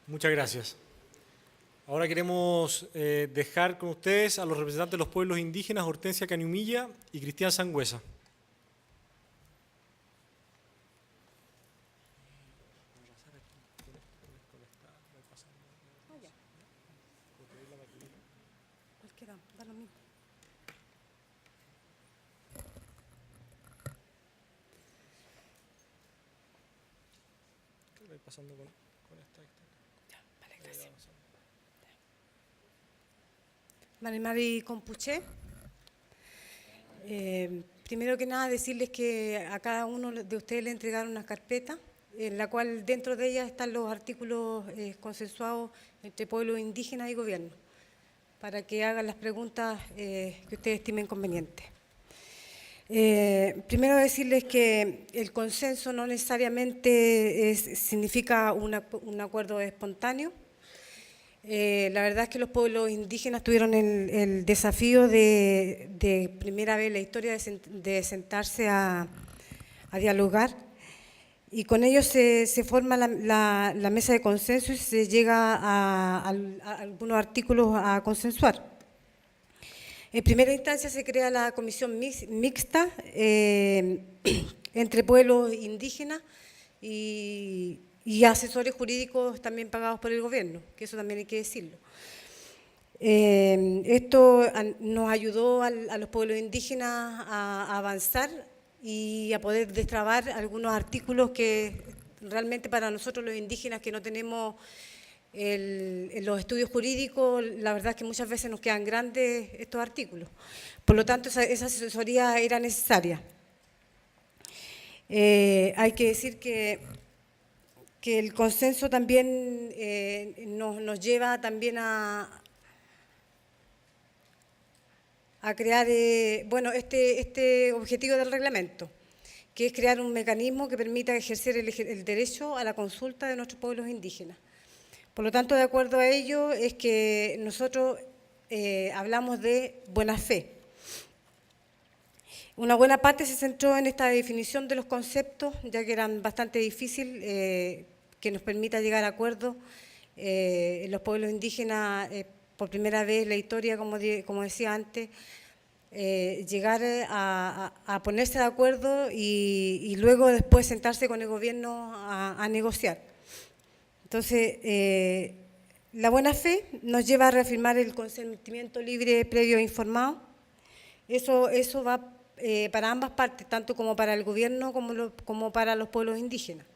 Muchas gracias. Ahora queremos dejar con ustedes a los representantes de los pueblos indígenas, Hortensia Cañumilla y Cristian Sangüesa. Pasando con esta. Ya, vale, gracias. Mari Compuché. Primero que nada decirles que a cada uno de ustedes le entregaron una carpeta en la cual dentro de ella están los artículos consensuados entre pueblos indígenas y gobierno para que hagan las preguntas que ustedes estimen convenientes. Primero decirles que el consenso no necesariamente significa un acuerdo espontáneo. La verdad es que los pueblos indígenas tuvieron el desafío de primera vez en la historia de sentarse a dialogar, y con ellos se forma la mesa de consenso y se llega a algunos artículos a consensuar. En primera instancia se crea la comisión mixta entre pueblos indígenas y asesores jurídicos también pagados por el gobierno, que eso también hay que decirlo. Esto nos ayudó a los pueblos indígenas a avanzar y a poder destrabar algunos artículos que realmente para nosotros los indígenas que no tenemos los estudios jurídicos, la verdad es que muchas veces nos quedan grandes estos artículos. Por lo tanto, esa asesoría era necesaria. Hay que decir que el consenso también nos lleva también a crear este objetivo del reglamento, que es crear un mecanismo que permita ejercer el derecho a la consulta de nuestros pueblos indígenas. Por lo tanto, de acuerdo a ello, es que nosotros hablamos de buena fe. Una buena parte se centró en esta definición de los conceptos, ya que eran bastante difíciles, que nos permita llegar a acuerdos. Los pueblos indígenas, por primera vez en la historia, como decía antes, llegar a ponerse de acuerdo y luego después sentarse con el gobierno a negociar. Entonces, la buena fe nos lleva a reafirmar el consentimiento libre, previo e informado. Eso va para ambas partes, tanto como para el gobierno como para los pueblos indígenas.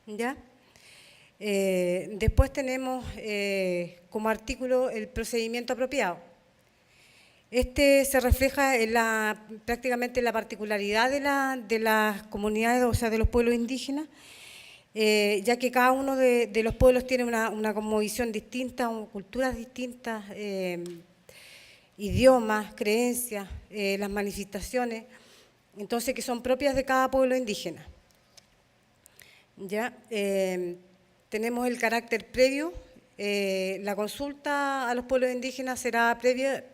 ¿Ya? Después tenemos como artículo el procedimiento apropiado. Este se refleja en prácticamente en la particularidad de las comunidades, o sea, de los pueblos indígenas, ya que cada uno de los pueblos tiene una cosmovisión distinta, culturas distintas, idiomas, creencias, las manifestaciones, entonces que son propias de cada pueblo indígena. ¿Ya? Tenemos el carácter previo, la consulta a los pueblos indígenas será previa,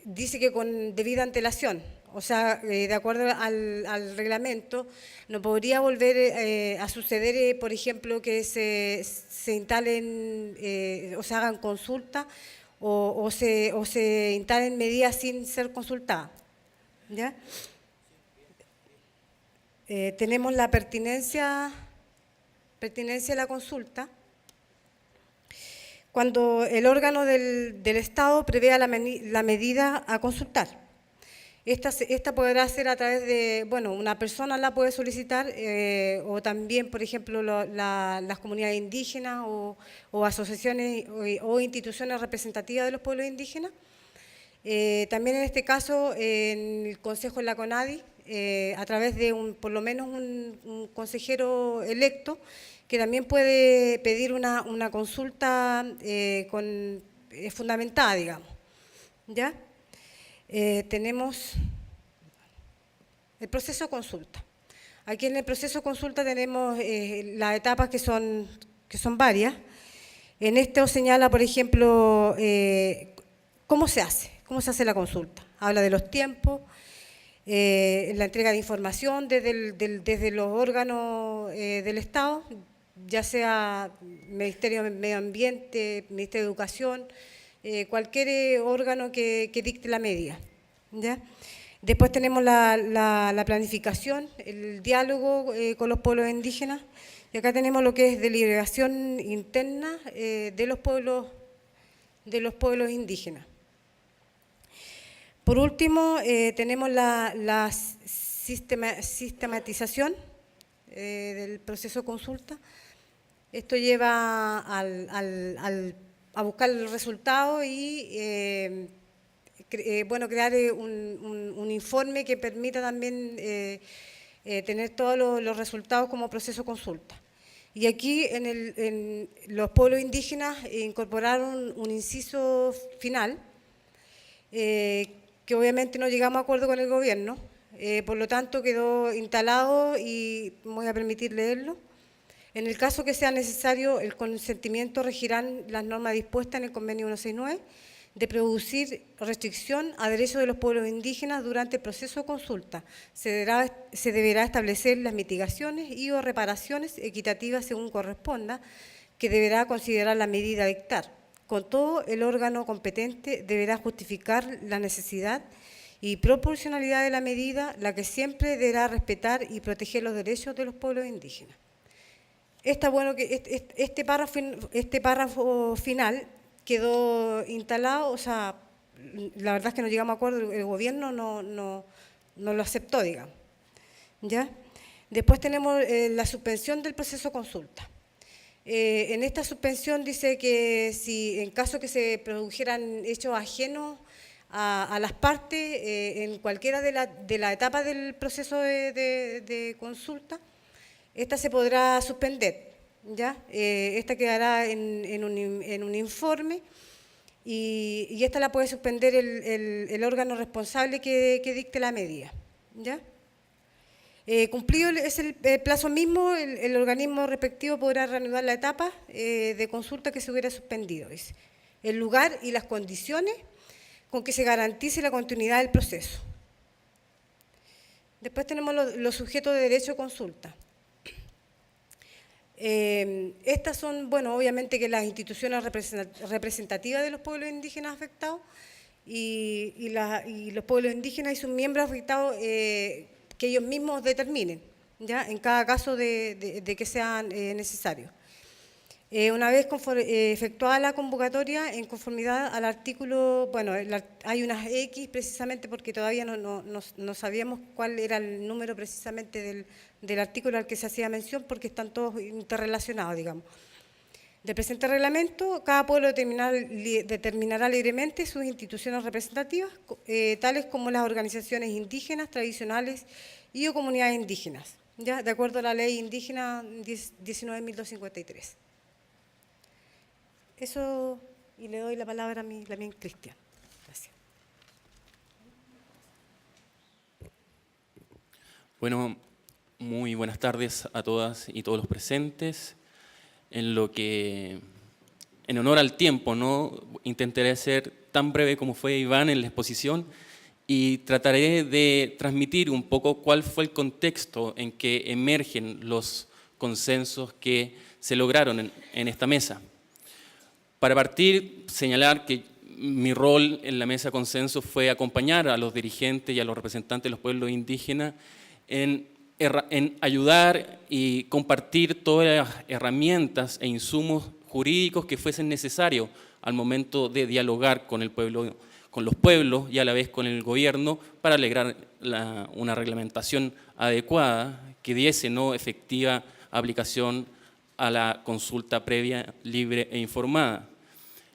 dice que con debida antelación. O sea, de acuerdo al reglamento, no podría volver a suceder, por ejemplo, que se instalen o se hagan consultas o se instalen medidas sin ser consultadas. ¿Ya? Tenemos la pertinencia de la consulta. Cuando el órgano del Estado prevea la medida a consultar. Esta podrá ser a través de, una persona la puede solicitar o también, por ejemplo, las comunidades indígenas o asociaciones o instituciones representativas de los pueblos indígenas. También en este caso, en el Consejo de la CONADI, a través de por lo menos un consejero electo, que también puede pedir una consulta fundamentada, digamos. ¿Ya? Tenemos el proceso de consulta. Aquí en el proceso de consulta tenemos las etapas que son varias. En esto señala, por ejemplo, cómo se hace la consulta. Habla de los tiempos, la entrega de información desde los órganos del Estado, ya sea Ministerio de Medio Ambiente, Ministerio de Educación, cualquier órgano que dicte la medida, ¿ya? Después tenemos la planificación, el diálogo con los pueblos indígenas, y acá tenemos lo que es deliberación interna de los pueblos indígenas. Por último, tenemos la sistematización del proceso de consulta. Esto lleva a buscar el resultado y bueno, crear un informe que permita también tener todos los resultados como proceso de consulta. Y aquí en los pueblos indígenas incorporaron un inciso final, que obviamente no llegamos a acuerdo con el gobierno, por lo tanto quedó instalado y me voy a permitir leerlo. En el caso que sea necesario, el consentimiento regirán las normas dispuestas en el convenio 169 de producir restricción a derechos de los pueblos indígenas durante el proceso de consulta. Se deberá establecer las mitigaciones y o reparaciones equitativas según corresponda, que deberá considerar la medida a dictar. Con todo, el órgano competente deberá justificar la necesidad y proporcionalidad de la medida, la que siempre deberá respetar y proteger los derechos de los pueblos indígenas. Está bueno que este párrafo final quedó instalado, o sea, la verdad es que no llegamos a acuerdo, el gobierno no lo aceptó, digamos, ¿ya? Después tenemos la suspensión del proceso de consulta. En esta suspensión dice que si en caso que se produjeran hechos ajenos a las partes, en cualquiera de la etapa del proceso de consulta, esta se podrá suspender, ¿ya? Esta quedará en un informe y esta la puede suspender el órgano responsable que dicte la medida, ¿ya? Cumplido es el plazo mismo, el organismo respectivo podrá reanudar la etapa de consulta que se hubiera suspendido, dice, el lugar y las condiciones con que se garantice la continuidad del proceso. Después tenemos los sujetos de derecho a consulta. Estas son, bueno, obviamente que las instituciones representativas de los pueblos indígenas afectados y los pueblos indígenas y sus miembros afectados que ellos mismos determinen, ¿ya? En cada caso de que sea necesario. Una vez efectuada la convocatoria, en conformidad al artículo, bueno, hay unas X precisamente porque todavía no sabíamos cuál era el número precisamente del artículo al que se hacía mención, porque están todos interrelacionados, digamos. Del presente reglamento, cada pueblo determinará libremente sus instituciones representativas, tales como las organizaciones indígenas, tradicionales y o comunidades indígenas, ¿ya? De acuerdo a la ley indígena 19.253. Eso, y le doy la palabra a mi Cristian. Gracias. Bueno, muy buenas tardes a todas y todos los presentes. En honor al tiempo, ¿no? Intentaré ser tan breve como fue Iván en la exposición y trataré de transmitir un poco cuál fue el contexto en que emergen los consensos que se lograron en esta mesa. Para partir, señalar que mi rol en la mesa de consenso fue acompañar a los dirigentes y a los representantes de los pueblos indígenas en ayudar y compartir todas las herramientas e insumos jurídicos que fuesen necesarios al momento de dialogar con el pueblo, con los pueblos y a la vez con el gobierno para lograr una reglamentación adecuada que diese efectiva aplicación a la consulta previa, libre e informada.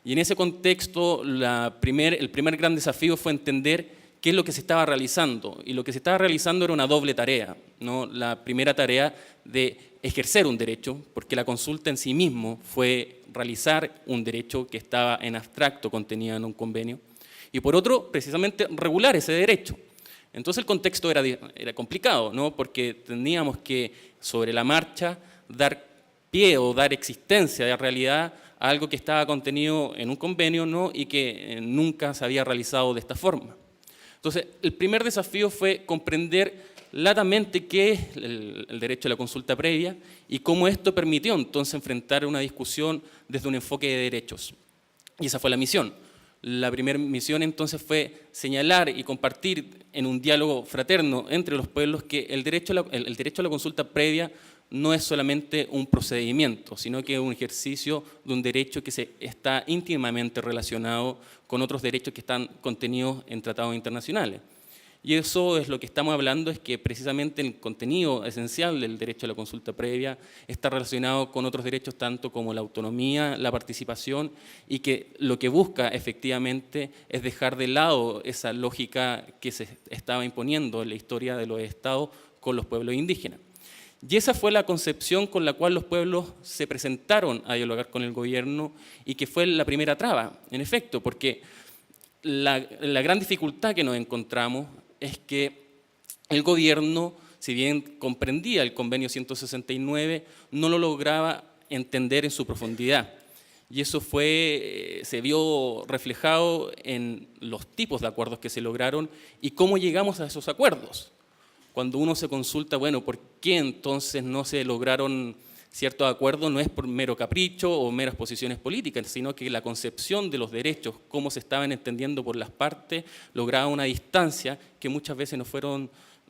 Y en ese contexto, el primer gran desafío fue entender qué es lo que se estaba realizando. Y lo que se estaba realizando era una doble tarea, ¿no? La primera tarea de ejercer un derecho, porque la consulta en sí mismo fue realizar un derecho que estaba en abstracto, contenido en un convenio. Y por otro, precisamente, regular ese derecho. Entonces el contexto era complicado, ¿no? Porque teníamos que, sobre la marcha, dar pie o dar existencia de realidad a algo que estaba contenido en un convenio, ¿no? Y que nunca se había realizado de esta forma. Entonces, el primer desafío fue comprender latamente qué es el derecho a la consulta previa y cómo esto permitió entonces enfrentar una discusión desde un enfoque de derechos. Y esa fue la misión. La primera misión entonces fue señalar y compartir en un diálogo fraterno entre los pueblos que el derecho a la consulta previa no es solamente un procedimiento, sino que es un ejercicio de un derecho que está íntimamente relacionado con otros derechos que están contenidos en tratados internacionales. Y eso es lo que estamos hablando, es que precisamente el contenido esencial del derecho a la consulta previa está relacionado con otros derechos tanto como la autonomía, la participación, y que lo que busca efectivamente es dejar de lado esa lógica que se estaba imponiendo en la historia de los estados con los pueblos indígenas. Y esa fue la concepción con la cual los pueblos se presentaron a dialogar con el gobierno y que fue la primera traba, en efecto, porque la gran dificultad que nos encontramos es que el gobierno, si bien comprendía el convenio 169, no lo lograba entender en su profundidad. Y eso se vio reflejado en los tipos de acuerdos que se lograron y cómo llegamos a esos acuerdos. Cuando uno se consulta, bueno, ¿por qué entonces no se lograron ciertos acuerdos? No es por mero capricho o meras posiciones políticas, sino que la concepción de los derechos, cómo se estaban entendiendo por las partes, lograba una distancia que muchas veces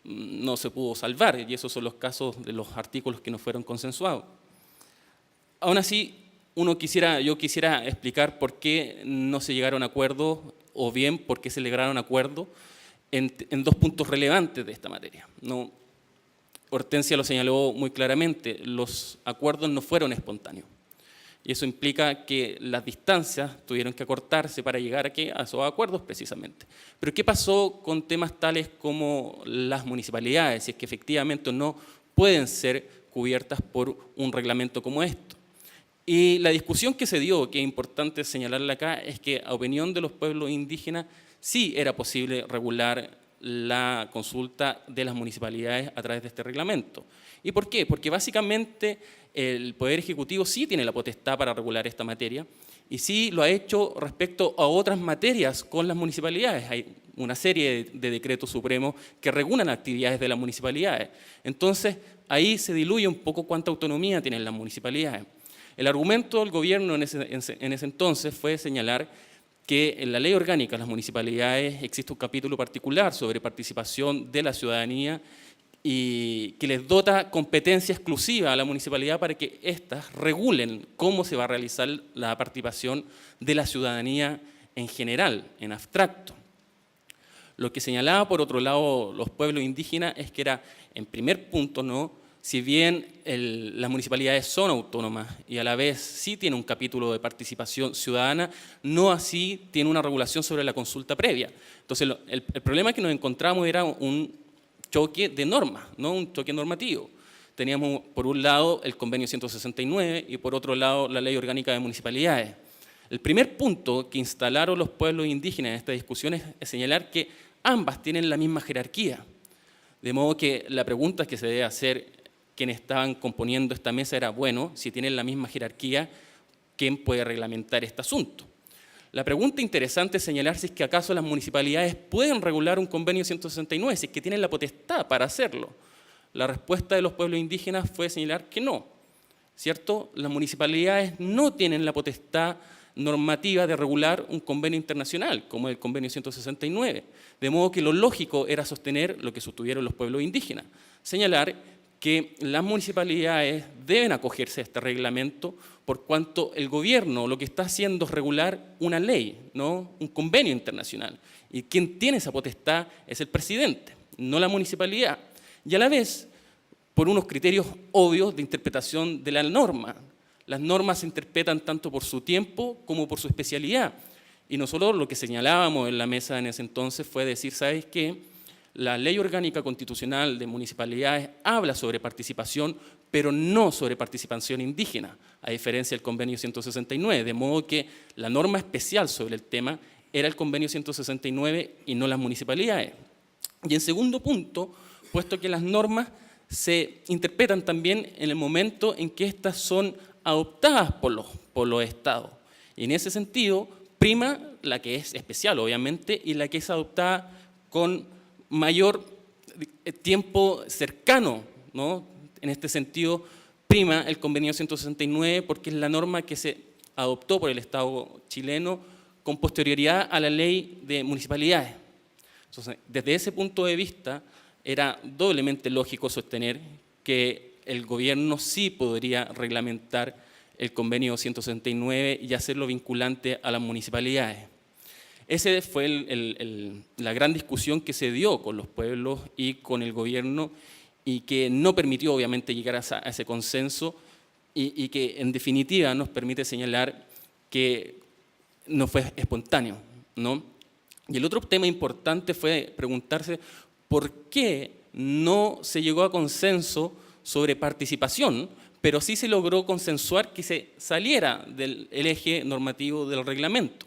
no se pudo salvar, y esos son los casos de los artículos que no fueron consensuados. Aún así, yo quisiera explicar por qué no se llegaron a acuerdos, o bien por qué se lograron acuerdos, en dos puntos relevantes de esta materia, ¿no? Hortensia lo señaló muy claramente, los acuerdos no fueron espontáneos. Y eso implica que las distancias tuvieron que acortarse para llegar a esos acuerdos precisamente. Pero ¿qué pasó con temas tales como las municipalidades? Si es que efectivamente no pueden ser cubiertas por un reglamento como esto. Y la discusión que se dio, que es importante señalarla acá, es que a opinión de los pueblos indígenas sí era posible regular la consulta de las municipalidades a través de este reglamento. ¿Y por qué? Porque básicamente el Poder Ejecutivo sí tiene la potestad para regular esta materia y sí lo ha hecho respecto a otras materias con las municipalidades. Hay una serie de decretos supremos que regulan actividades de las municipalidades. Entonces, ahí se diluye un poco cuánta autonomía tienen las municipalidades. El argumento del gobierno en ese entonces fue señalar que en la ley orgánica de las municipalidades existe un capítulo particular sobre participación de la ciudadanía y que les dota competencia exclusiva a la municipalidad para que éstas regulen cómo se va a realizar la participación de la ciudadanía en general, en abstracto. Lo que señalaba, por otro lado, los pueblos indígenas es que era, en primer punto, ¿no?, si bien las municipalidades son autónomas y a la vez sí tienen un capítulo de participación ciudadana, no así tiene una regulación sobre la consulta previa. Entonces, el problema que nos encontramos era un choque de normas, no un choque normativo. Teníamos, por un lado, el convenio 169 y por otro lado, la ley orgánica de municipalidades. El primer punto que instalaron los pueblos indígenas en esta discusión es señalar que ambas tienen la misma jerarquía. De modo que la pregunta que se debe hacer quienes estaban componiendo esta mesa era, bueno, si tienen la misma jerarquía, ¿quién puede reglamentar este asunto? La pregunta interesante es señalar si es que acaso las municipalidades pueden regular un convenio 169, si es que tienen la potestad para hacerlo. La respuesta de los pueblos indígenas fue señalar que no, ¿cierto? Las municipalidades no tienen la potestad normativa de regular un convenio internacional, como el convenio 169. De modo que lo lógico era sostener lo que sostuvieron los pueblos indígenas, señalar que las municipalidades deben acogerse a este reglamento por cuanto el gobierno lo que está haciendo es regular una ley, ¿no?, un convenio internacional. Y quien tiene esa potestad es el presidente, no la municipalidad. Y a la vez, por unos criterios obvios de interpretación de la norma. Las normas se interpretan tanto por su tiempo como por su especialidad. Y nosotros lo que señalábamos en la mesa en ese entonces fue decir, ¿sabes qué? La Ley Orgánica Constitucional de Municipalidades habla sobre participación, pero no sobre participación indígena, a diferencia del Convenio 169, de modo que la norma especial sobre el tema era el Convenio 169 y no las municipalidades. Y en segundo punto, puesto que las normas se interpretan también en el momento en que éstas son adoptadas por los estados. Y en ese sentido, prima la que es especial, obviamente, y la que es adoptada con mayor tiempo cercano, ¿no? En este sentido, prima el convenio 169 porque es la norma que se adoptó por el Estado chileno con posterioridad a la ley de municipalidades. Entonces, desde ese punto de vista, era doblemente lógico sostener que el gobierno sí podría reglamentar el convenio 169 y hacerlo vinculante a las municipalidades. Esa fue la gran discusión que se dio con los pueblos y con el gobierno y que no permitió obviamente llegar a ese consenso y que en definitiva nos permite señalar que no fue espontáneo, ¿no? Y el otro tema importante fue preguntarse por qué no se llegó a consenso sobre participación, pero sí se logró consensuar que se saliera del eje normativo del reglamento.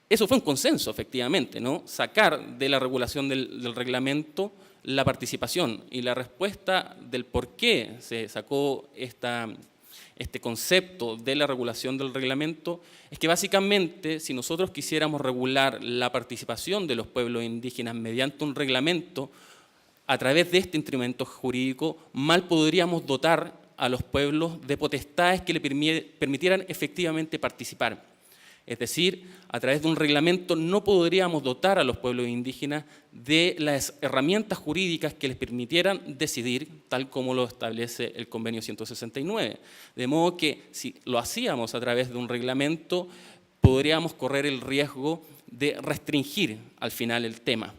Eso fue un consenso, efectivamente, ¿no? Sacar de la regulación del reglamento la participación, y la respuesta del por qué se sacó este concepto de la regulación del reglamento es que básicamente si nosotros quisiéramos regular la participación de los pueblos indígenas mediante un reglamento, a través de este instrumento jurídico, mal podríamos dotar a los pueblos de potestades que le permitieran efectivamente participar. Es decir, a través de un reglamento no podríamos dotar a los pueblos indígenas de las herramientas jurídicas que les permitieran decidir, tal como lo establece el convenio 169. De modo que si lo hacíamos a través de un reglamento, podríamos correr el riesgo de restringir al final el tema.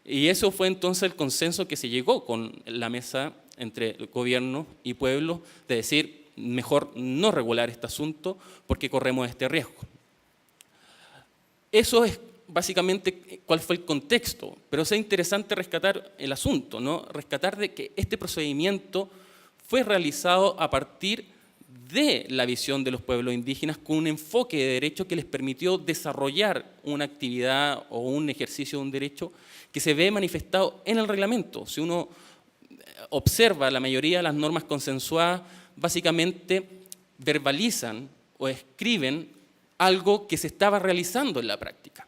Y eso fue entonces el consenso que se llegó con la mesa entre el gobierno y pueblo, de decir, mejor no regular este asunto porque corremos este riesgo. Eso es básicamente cuál fue el contexto, pero es interesante rescatar el asunto, ¿no? Rescatar de que este procedimiento fue realizado a partir de la visión de los pueblos indígenas con un enfoque de derecho que les permitió desarrollar una actividad o un ejercicio de un derecho que se ve manifestado en el reglamento. Si uno observa la mayoría de las normas consensuadas, básicamente verbalizan o escriben algo que se estaba realizando en la práctica.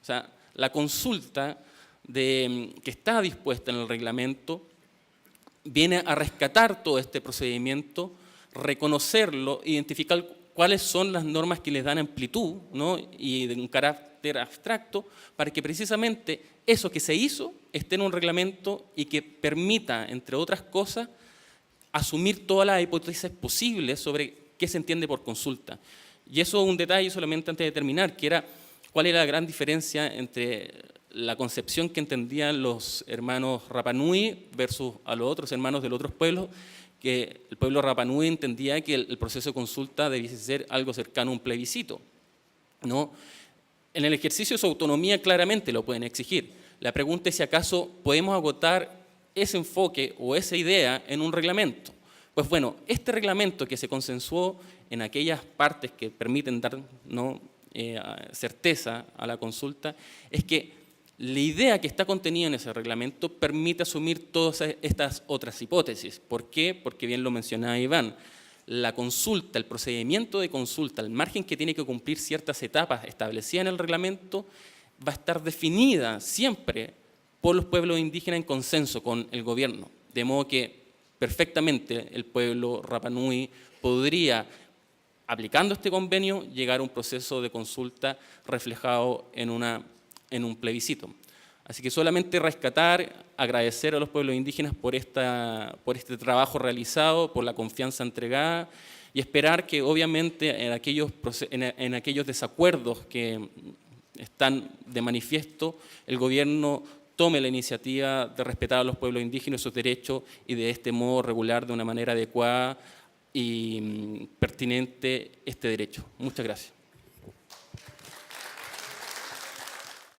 O sea, la consulta que está dispuesta en el reglamento viene a rescatar todo este procedimiento, reconocerlo, identificar cuáles son las normas que les dan amplitud, ¿no? Y de un carácter abstracto, para que precisamente eso que se hizo esté en un reglamento y que permita, entre otras cosas, asumir todas las hipótesis posibles sobre qué se entiende por consulta. Y eso es un detalle solamente antes de terminar, que era cuál era la gran diferencia entre la concepción que entendían los hermanos Rapa Nui versus a los otros hermanos de los otros pueblos, que el pueblo Rapa Nui entendía que el proceso de consulta debía ser algo cercano a un plebiscito, ¿no? En el ejercicio de su autonomía claramente lo pueden exigir. La pregunta es si acaso podemos agotar ese enfoque o esa idea en un reglamento. Pues bueno, este reglamento que se consensuó en aquellas partes que permiten dar, ¿no?, certeza a la consulta, es que la idea que está contenida en ese reglamento permite asumir todas estas otras hipótesis. ¿Por qué? Porque bien lo mencionaba Iván, la consulta, el procedimiento de consulta, el margen que tiene que cumplir ciertas etapas establecidas en el reglamento, va a estar definida siempre por los pueblos indígenas en consenso con el gobierno. De modo que perfectamente el pueblo Rapa Nui podría, aplicando este convenio, llegar a un proceso de consulta reflejado en un plebiscito. Así que solamente rescatar, agradecer a los pueblos indígenas por este trabajo realizado, por la confianza entregada y esperar que obviamente en aquellos desacuerdos que están de manifiesto, el gobierno tome la iniciativa de respetar a los pueblos indígenas y sus derechos y de este modo regular de una manera adecuada y pertinente este derecho. Muchas gracias.